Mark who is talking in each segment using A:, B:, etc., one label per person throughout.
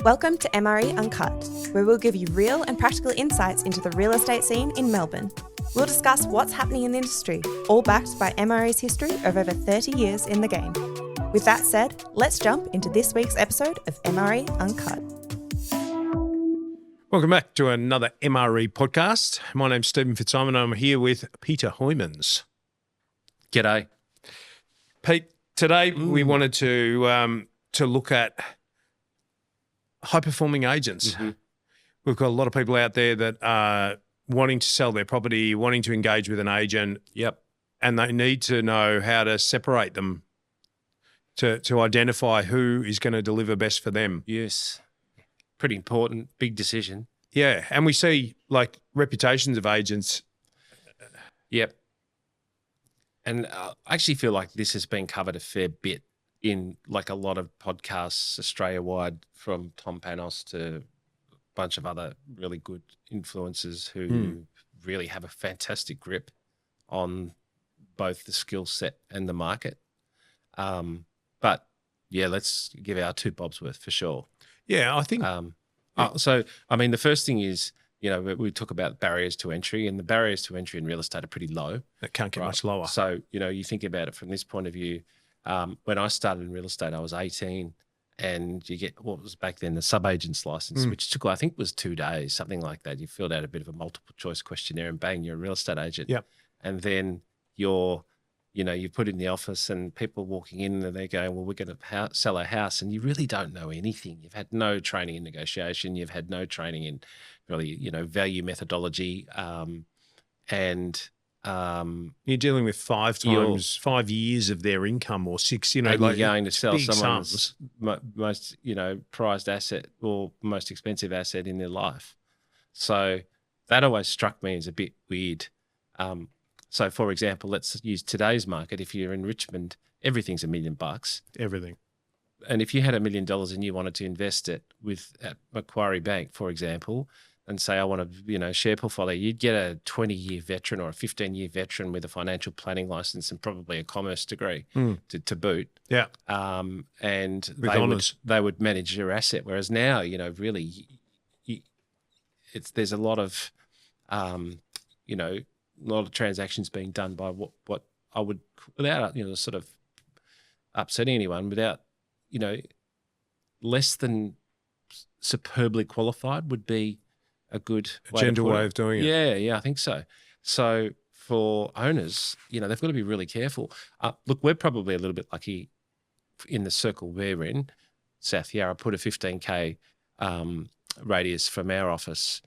A: Welcome to MRE Uncut, where we'll give you real and practical insights into the real estate scene in Melbourne. We'll discuss what's happening in the industry, all backed by MRE's history of over 30 years in the game. With that said, let's jump into this week's episode of MRE Uncut.
B: Welcome back to another MRE podcast. My name's Stephen Fitzsimon and I'm here with Peter Hooymans.
C: G'day.
B: Pete, today we wanted to look at high-performing agents.
C: Mm-hmm.
B: We've got a lot of people out there that are wanting to sell their property, wanting to engage with an agent.
C: Yep.
B: And they need to know how to separate them to identify who is going to deliver best for them.
C: Yes. Pretty important, big decision.
B: Yeah. And we see like reputations of agents.
C: Yep. And I actually feel like this has been covered a fair bit in like a lot of podcasts Australia-wide, from Tom Panos to a bunch of other really good influencers who really have a fantastic grip on both the skill set and the market. But yeah, let's give our two bobs worth for sure.
B: Yeah, I think.
C: So, I mean, the first thing is, you know, we talk about barriers to entry, and the barriers to entry in real estate are pretty low.
B: It can't get much lower.
C: So, you know, you think about it from this point of view. When I started in real estate, I was 18, and you get what was back then the sub-agent's license, which took, I think, was 2 days, something like that. You filled out a bit of a multiple choice questionnaire and bang, you're a real estate agent.
B: Yep.
C: And then you put in the office and people walking in and they're going, well, we're going to sell a house, and you really don't know anything. You've had no training in negotiation. You've had no training in really, value methodology.
B: You're dealing with 5 years of their income or 6,
C: and
B: like
C: you're going to sell
B: big
C: someone's
B: sums.
C: most, prized asset or most expensive asset in their life. So that always struck me as a bit weird. So for example, let's use today's market. If you're in Richmond, everything's $1 million.
B: Everything.
C: And if you had $1 million and you wanted to invest it at Macquarie Bank, for example, and say, I want to, share portfolio, you'd get a 20-year veteran or a 15-year veteran with a financial planning license and probably a commerce degree to boot.
B: Yeah.
C: And
B: with
C: they would manage your asset. Whereas now, really, there's a lot of, transactions being done by what I would, without, sort of upsetting anyone, without, less than superbly qualified would be a good
B: gentle way of doing it.
C: Yeah, I think so. So for owners, they've got to be really careful. Look, we're probably a little bit lucky in the circle we're in. South Yarra put a 15K radius from our office.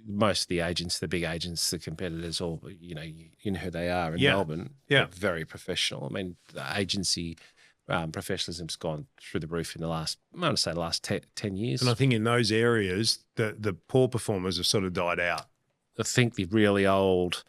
C: Most of the agents, the big agents, the competitors, all, you know who they are in Melbourne.
B: Yeah.
C: They're very professional. I mean, the agency professionalism's gone through the roof in the last 10 years.
B: And I think in those areas, the poor performers have sort of died out.
C: I think the really old,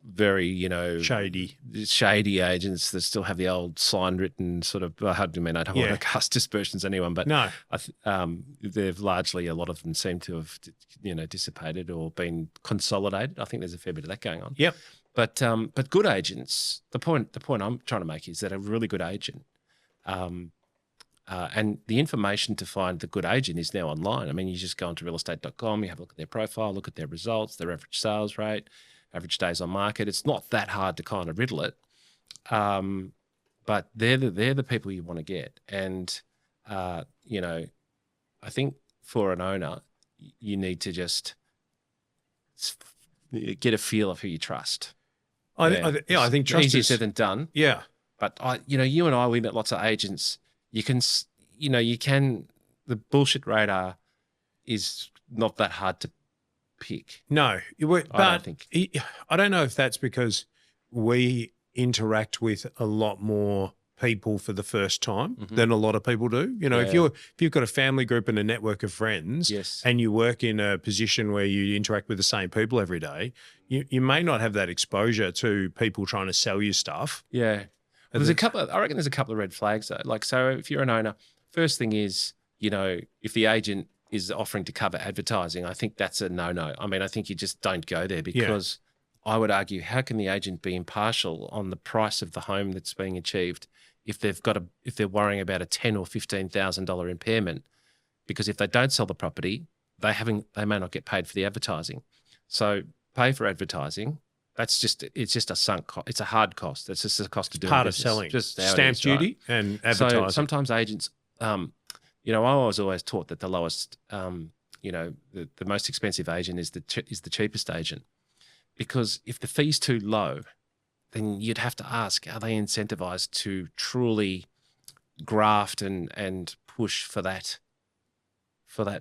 C: very, shady agents that still have the old sign written sort of, I don't want to cast dispersions on anyone, but
B: no,
C: they've largely, a lot of them seem to have, dissipated or been consolidated. I think there's a fair bit of that going on.
B: Yep.
C: But good agents, the point I'm trying to make is that a really good agent, and the information to find the good agent is now online. I mean, you just go onto realestate.com, you have a look at their profile, look at their results, their average sales rate, average days on market. It's not that hard to kind of riddle it, but they're the people you want to get. And I think for an owner, you need to just get a feel of who you trust.
B: I think trust
C: easier
B: is
C: said than done.
B: Yeah.
C: But you and I, we met lots of agents. You can, the bullshit radar is not that hard to pick.
B: No, but
C: I don't think.
B: I don't know if that's because we interact with a lot more people for the first time than a lot of people do. If you've got a family group and a network of friends,
C: yes,
B: and you work in a position where you interact with the same people every day, you may not have that exposure to people trying to sell you stuff.
C: Yeah. I reckon there's a couple of red flags though. Like, so if you're an owner, first thing is, if the agent is offering to cover advertising, I think that's a no-no. I mean, I think you just don't go there because I would argue, how can the agent be impartial on the price of the home that's being achieved if they're worrying about a $10,000 or $15,000 impairment because if they don't sell the property, they may not get paid for the advertising. So pay for advertising. It's just a sunk cost. It's a hard cost. It's just a cost of doing
B: part
C: business.
B: of selling.
C: Just how
B: Stamp
C: it is,
B: duty
C: right?
B: and advertising.
C: So sometimes agents, I was always taught that the lowest, the most expensive agent is the cheapest agent, because if the fee's too low, then you'd have to ask, are they incentivized to truly graft and push for that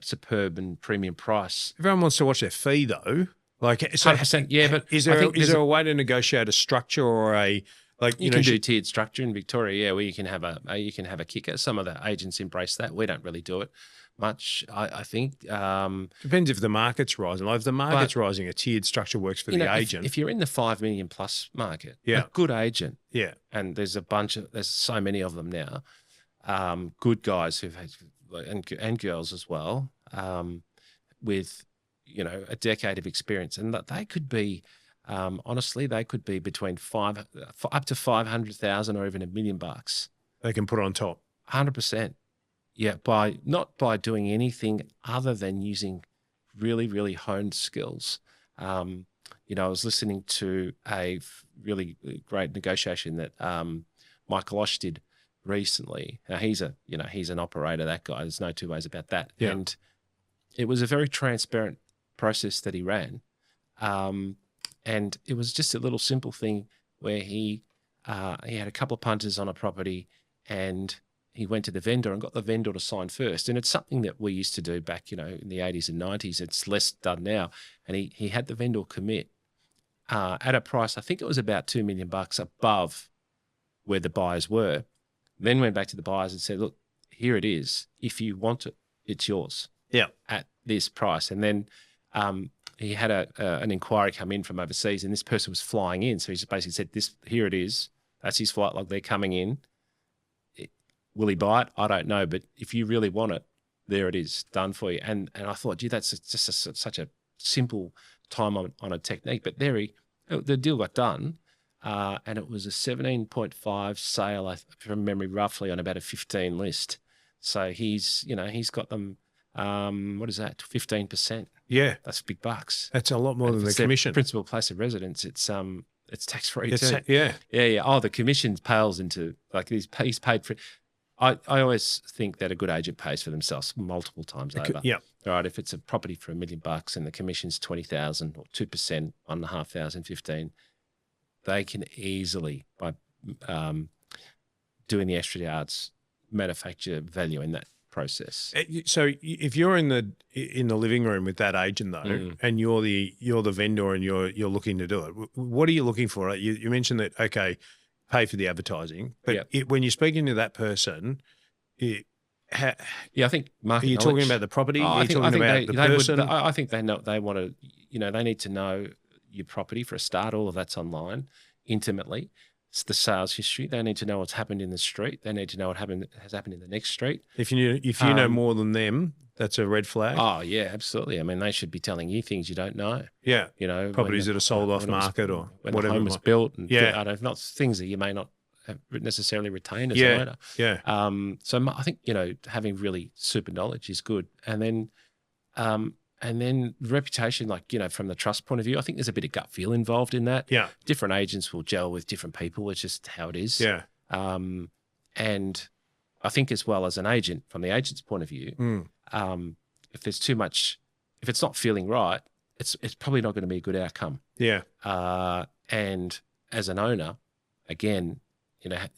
C: superb and premium price?
B: Everyone wants to watch their fee though. Like, so
C: 100%, yeah, but
B: is there a way to negotiate a structure or a
C: you can do tiered structure in Victoria, yeah, where you can have a kicker. Some of the agents embrace that. We don't really do it much. I think
B: depends if the market's rising. Like if the market's rising, a tiered structure works for the agent.
C: If you're in the 5 million plus market,
B: yeah,
C: a good agent,
B: yeah,
C: and there's so many of them now, good guys who've had and girls as well, with a decade of experience, and that they could be. Honestly, they could be between up to 500,000 or even $1 million.
B: They can put on top.
C: 100%. Yeah, not by doing anything other than using really, really honed skills. I was listening to a really great negotiation that Michael Osh did recently. Now he's an operator. That guy. There's no two ways about that.
B: Yeah.
C: And it was a very transparent process that he ran. And it was just a little simple thing where he had a couple of punters on a property, and he went to the vendor and got the vendor to sign first. And it's something that we used to do back, in the 80s and 90s. It's less done now. And he had the vendor commit at a price, I think it was about $2 million above where the buyers were. Then went back to the buyers and said, look, here it is. If you want it, it's yours.
B: Yeah.
C: At this price. And then he had an inquiry come in from overseas, and this person was flying in. So he just basically said, here it is. That's his flight log. They're coming in. Will he buy it? I don't know. But if you really want it, there it is, done for you. And I thought, gee, that's just such a simple time on a technique. But the deal got done, and it was a 17.5 sale, from memory, roughly on about a 15 list. So he's got them. What is that? 15%.
B: Yeah,
C: that's big bucks.
B: That's a lot more than the commission.
C: Principal place of residence. It's tax free too.
B: Yeah.
C: Oh, the commission pales into he's paid for. I always think that a good agent pays for themselves multiple times over.
B: Yeah.
C: All right. If it's a property for $1 million and the commission's 20,000 or 2%, 1,500, 15, they can easily, by doing the extra yards, manufacture value in that process.
B: So if you're in the living room with that agent though, and you're the vendor and you're looking to do it, what are you looking for? You mentioned that, okay, pay for the advertising, but when you're speaking to that person,
C: I think market.
B: Are you talking about the property? Are you talking about the person?
C: I think they know they want to. They need to know your property for a start. All of that's online, intimately. It's the sales history. They need to know what's happened in the street. They need to know what has happened in the next street.
B: If you know more than them, that's a red flag.
C: Oh yeah, absolutely. I mean, they should be telling you things you don't know.
B: Yeah, properties that are sold off market or
C: when
B: whatever
C: the home was built. And
B: not
C: things that you may not have necessarily retained as
B: an
C: owner.
B: Yeah.
C: So I think having really super knowledge is good, and then reputation, from the trust point of view, I think there's a bit of gut feel involved in that.
B: Yeah.
C: Different agents will gel with different people. It's just how it is.
B: Yeah.
C: And I think as well as an agent, from the agent's point of view, if there's too much, if it's not feeling right, it's probably not going to be a good outcome.
B: Yeah.
C: And as an owner, again,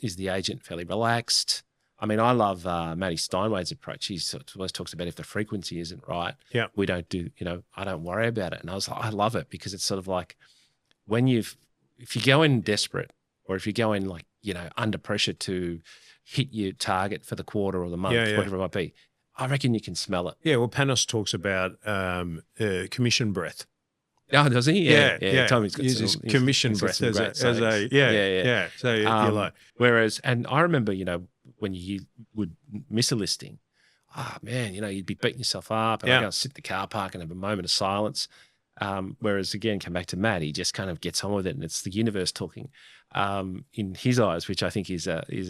C: is the agent fairly relaxed? I mean, I love Matty Steinway's approach. He always talks about if the frequency isn't right, we don't do, I don't worry about it. And I love it because it's sort of like if you go in desperate, or if you go in under pressure to hit your target for the quarter or the month, whatever it might be, I reckon you can smell it.
B: Yeah, well, Panos talks about commission breath.
C: Oh, does he?
B: Yeah.
C: Tommy's got
B: uses commission breath as a So
C: whereas, and I remember, when you would miss a listing, you'd be beating yourself up, and I go sit in the car park and have a moment of silence. Whereas again, come back to Matt, he just kind of gets on with it, and it's the universe talking in his eyes, which I think is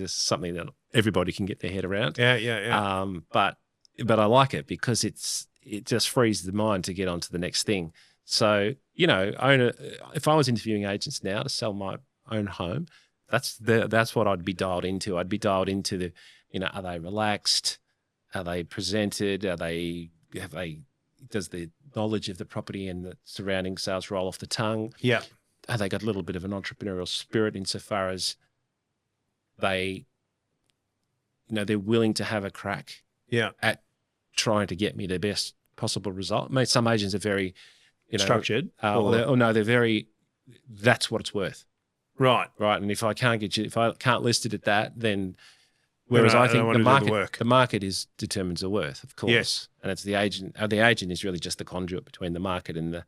C: something that everybody can get their head around.
B: Yeah.
C: But but I like it because it just frees the mind to get on to the next thing. So, if I was interviewing agents now to sell my own home, that's what I'd be dialed into. I'd be dialed into the, are they relaxed? Are they presented? Does the knowledge of the property and the surrounding sales roll off the tongue?
B: Yeah.
C: Have they got a little bit of an entrepreneurial spirit insofar as they're willing to have a crack at trying to get me the best possible result? I mean, some agents are very,
B: structured.
C: They're very, that's what it's worth.
B: Right.
C: Right. And if I can't list it at that, then whereas I think the market determines the worth, of course.
B: Yes.
C: And it's the agent. The agent is really just the conduit between the market and the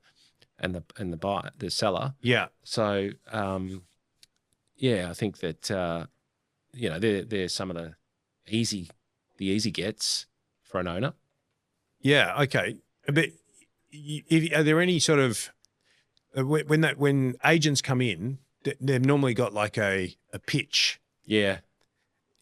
C: buyer, the seller.
B: Yeah.
C: So I think that they're some of the easy gets for an owner.
B: Yeah. Okay. But are there any sort of when agents come in, they've normally got like a pitch.
C: Yeah.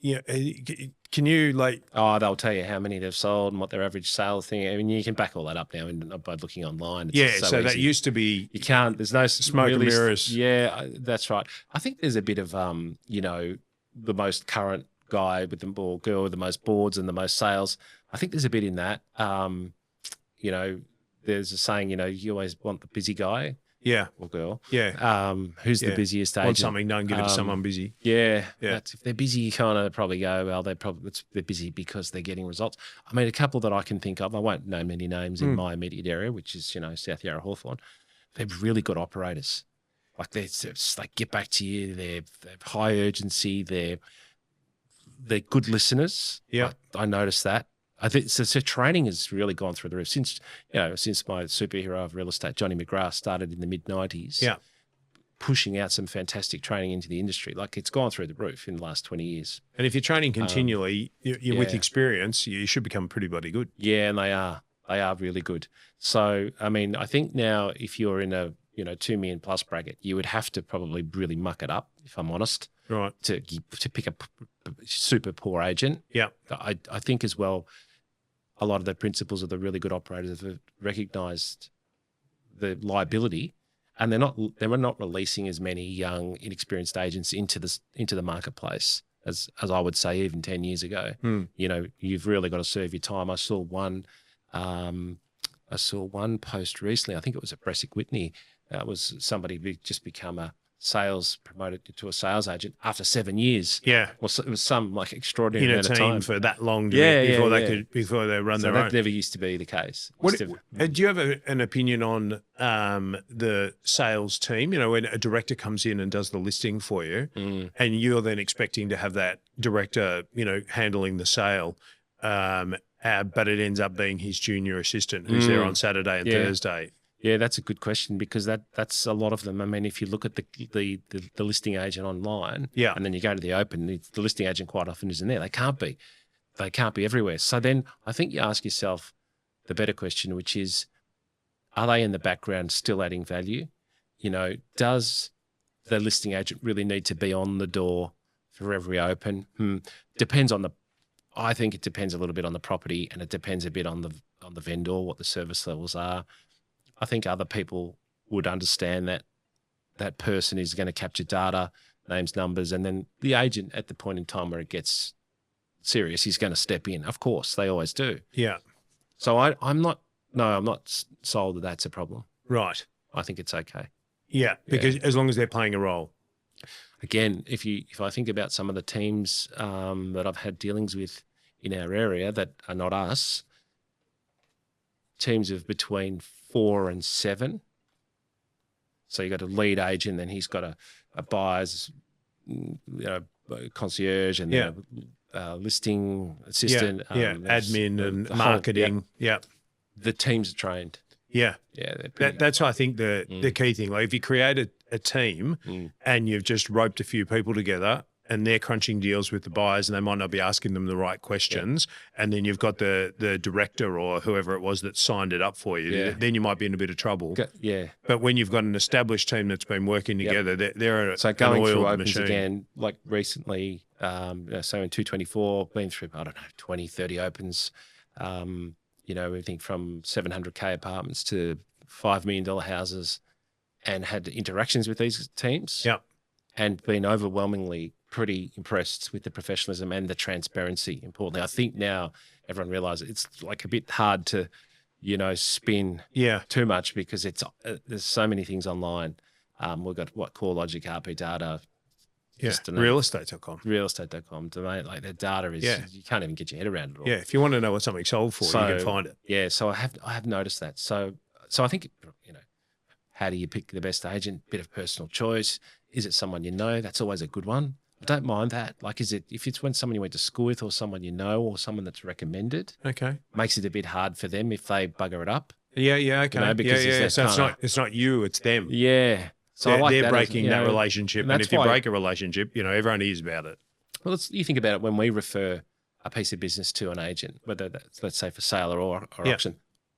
B: Can you
C: they'll tell you how many they've sold and what their average sales thing. I mean, you can back all that up now by looking online. It's
B: so
C: easy.
B: that used to be.
C: You can't. There's no
B: smoke and mirrors.
C: Yeah, that's right. I think there's a bit of the most current guy with or girl with the most boards and the most sales. I think there's a bit in that. There's a saying, you always want the busy guy.
B: Yeah.
C: Or girl.
B: Yeah.
C: Who's the busiest agent?
B: Want something, don't give it to someone busy.
C: Yeah. If they're busy, you kind of probably go, well, they're busy because they're getting results. I mean, a couple that I can think of, I won't name any names in my immediate area, which is, South Yarra Hawthorn. They're really good operators. Like they get back to you. They're high urgency. They're good listeners.
B: Yeah.
C: I noticed that. I think so training has really gone through the roof since my superhero of real estate, Johnny McGrath, started in the mid-90s.
B: Yeah.
C: Pushing out some fantastic training into the industry. Like it's gone through the roof in the last 20 years.
B: And if you're training continually, with experience, you should become pretty bloody good.
C: Yeah, and they are really good. So, I mean, I think now if you're in a, 2 million plus bracket, you would have to probably really muck it up, if I'm honest.
B: Right.
C: To pick a super poor agent.
B: Yeah.
C: I think as well, a lot of the principals of the really good operators have recognised the liability, and they were not releasing as many young, inexperienced agents into the marketplace as I would say even 10 years ago. You've really got to serve your time. I saw one post recently. I think it was at Bressick Whitney. It was somebody who just become promoted to a sales agent after 7 years.
B: Yeah.
C: Well, it was some extraordinary
B: in a
C: amount of
B: team
C: time
B: for that long before they run their own.
C: That never used to be the case.
B: Do you have an opinion on the sales team? When a director comes in and does the listing for you, and you're then expecting to have that director, handling the sale, but it ends up being his junior assistant who's there on Saturday and Thursday.
C: Yeah, that's a good question because that's a lot of them. I mean, if you look at the listing agent online, and then you go to the open, the listing agent quite often isn't there. They can't be everywhere. So then I think you ask yourself the better question, which is, are they in the background still adding value? Does the listing agent really need to be on the door for every open? I think it depends a little bit on the property, and it depends a bit on the vendor, what the service levels are. I think other people would understand that person is going to capture data, names, numbers, and then the agent at the point in time where it gets serious, he's going to step in. Of course, they always do.
B: Yeah.
C: So I'm not sold that that's a problem.
B: Right.
C: I think it's okay.
B: Yeah, because as long as they're playing a role.
C: Again, if I think about some of the teams that I've had dealings with in our area that are not us, teams of between 4 and 7. So you got a lead agent, then he's got a buyer's, concierge, and then a listing assistant,
B: admin and marketing.
C: The teams are trained.
B: Yeah, that's I think the key thing. Like if you create a team and you've just roped a few people together, and they're crunching deals with the buyers, and they might not be asking them the right questions, and then you've got the director or whoever it was that signed it up for you, then you might be in a bit of trouble.
C: Yeah.
B: But when you've got an established team that's been working together, they're
C: so going through opens
B: machine.
C: Again, like recently, so in 224, been through, 20, 30 opens. everything from 700K apartments to $5 million houses, and had interactions with these teams.
B: Yep.
C: And been overwhelmingly pretty impressed with the professionalism and the transparency. Importantly, I think now everyone realizes it's like a bit hard to, spin too much, because it's there's so many things online. We've got CoreLogic, RP Data.
B: Realestate.com.
C: Realestate.com. Like their data is, you can't even get your head around it all.
B: Yeah, if you want to know what something's sold for, you can find it.
C: Yeah, so I have noticed that. So I think, how do you pick the best agent? Bit of personal choice. Is it someone you know? That's always a good one. I don't mind that. Like, if it's when someone you went to school with, or someone you know, or someone that's recommended,
B: okay,
C: makes it a bit hard for them if they bugger it up.
B: Yeah, okay. Because so it's not you, it's them.
C: Yeah. So
B: they're breaking that relationship. And if you break a relationship, everyone hears about it.
C: Well, you think about it when we refer a piece of business to an agent, whether that's, let's say, for sale or auction,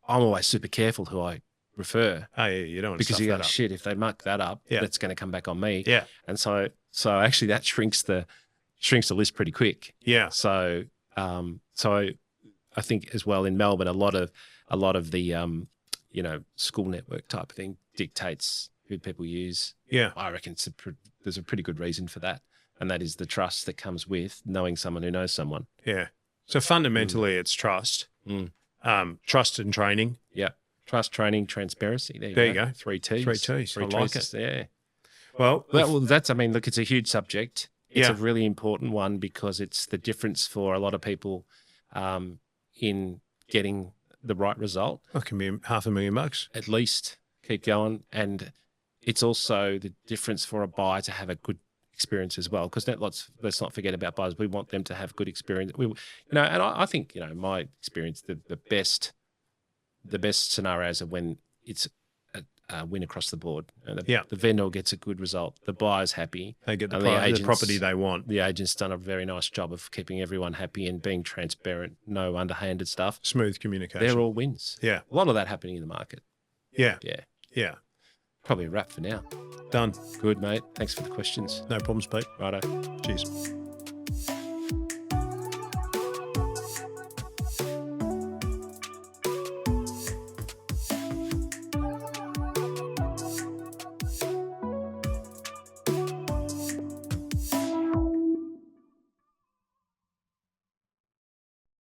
C: I'm always super careful who I refer.
B: Oh, yeah, you don't want to
C: because you go, shit, if they muck that up, that's going to come back on me.
B: Yeah.
C: And so actually that shrinks the list pretty quick.
B: Yeah.
C: So I think as well in Melbourne, a lot of the school network type of thing dictates who people use.
B: Yeah.
C: I reckon there's a pretty good reason for that, and that is the trust that comes with knowing someone who knows someone.
B: Yeah. So fundamentally, it's trust, trust and training.
C: Yeah. Trust, training, transparency.
B: There you go.
C: 3 T's.
B: 3 T's. I like it.
C: Yeah.
B: Well,
C: look, it's a huge subject. It's a really important one, because it's the difference for a lot of people in getting the right result.
B: That can be $500,000
C: at least. Keep going. And it's also the difference for a buyer to have a good experience as well, because let's not forget about buyers. We want them to have good experience. And I think, my experience, the best scenarios are when it's a win across the board. The vendor gets a good result. The buyer's happy.
B: They get the property they want.
C: The agent's done a very nice job of keeping everyone happy and being transparent, no underhanded stuff.
B: Smooth communication.
C: They're all wins.
B: Yeah.
C: A lot of that happening in the market.
B: Yeah.
C: Yeah.
B: Yeah.
C: Probably a wrap for now.
B: Done.
C: Good, mate. Thanks for the questions.
B: No problems, Pete.
C: Righto.
B: Cheers.